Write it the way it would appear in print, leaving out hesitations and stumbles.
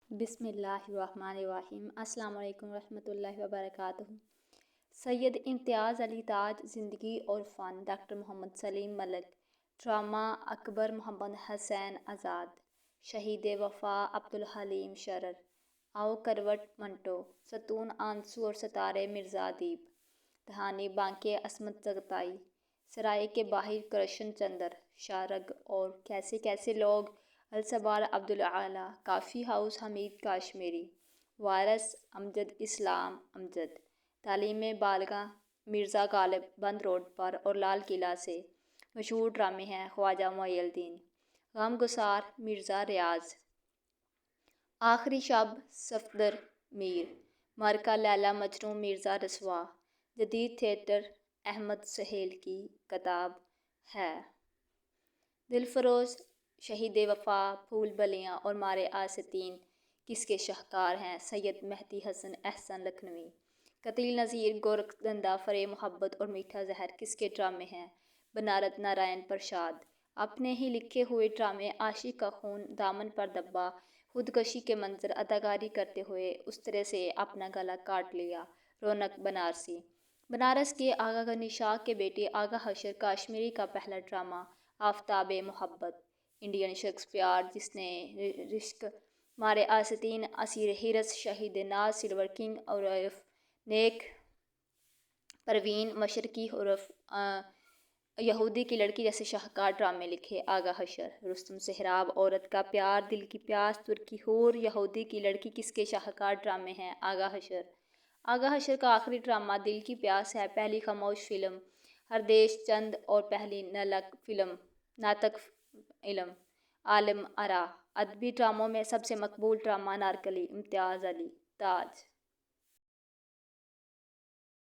بسم اللہ الرحمن الرحیم۔ السلام علیکم ورحمۃ اللہ وبرکاتہ۔ سید امتیاز علی تاج، زندگی اور فن، ڈاکٹر محمد سلیم ملک، ڈرامہ اکبر محمد حسین آزاد، شہید وفا عبدالحلیم شرر، آؤ کروٹ منٹو، ستون آنسو اور ستارے مرزا ادیب، دہانی بانکے عصمت چغتائی، سرائے کے باہر کرشن چندر، شارگ اور کیسے کیسے لوگ، الصبار عبدالعالی، کافی ہاؤس حمید کاشمیری، وارث امجد اسلام امجد، تعلیم بالغاں مرزا غالب، بند روڈ پر اور لال قلعہ سے مشہور ڈرامے ہیں خواجہ معین الدین، غم گسار مرزا ریاض، آخری شب صفدر میر، معرکہ لیلا مجنوں مرزا رسوا، جدید تھیٹر احمد سہیل کی کتاب ہے، دلفروز، شہید وفا، پھول بلیاں اور مارے آستین کس کے شاہکار ہیں، سید مہدی حسن احسن لکھنوی، قتیل نظیر، گورکھ دھندا، فریب محبت اور میٹھا زہر کس کے ڈرامے ہیں، بنارت نارائن پرساد، اپنے ہی لکھے ہوئے ڈرامے عاشق کا خون دامن پر دبا، خودکشی کے منظر اداکاری کرتے ہوئے استرے سے اپنا گلا کاٹ لیا، رونق بنارسی، بنارس کے آغا غنی شاہ کے بیٹے آغا حشر کاشمیری کا پہلا ڈرامہ آفتاب محبت، انڈین شیکسپیئر جس نے رشک، مارے آستین، اسیر حرص، شہید ناز، سلور کنگ عرف نیک، پروین مشرقی عرف یہودی کی لڑکی جیسے شاہکار ڈرامے لکھے آغا حشر، رستم سہراب، عورت کا پیار، دل کی پیاس، ترکی حور، یہودی کی لڑکی کس کے شاہکار ڈرامے ہیں، آغا حشر، آغا حشر کا آخری ڈرامہ دل کی پیاس ہے، پہلی خاموش فلم ہردیش چند اور پہلی ناطق فلم عالم آرا، ادبی ڈراموں میں سب سے مقبول ڈرامہ انارکلی، امتیاز علی تاج۔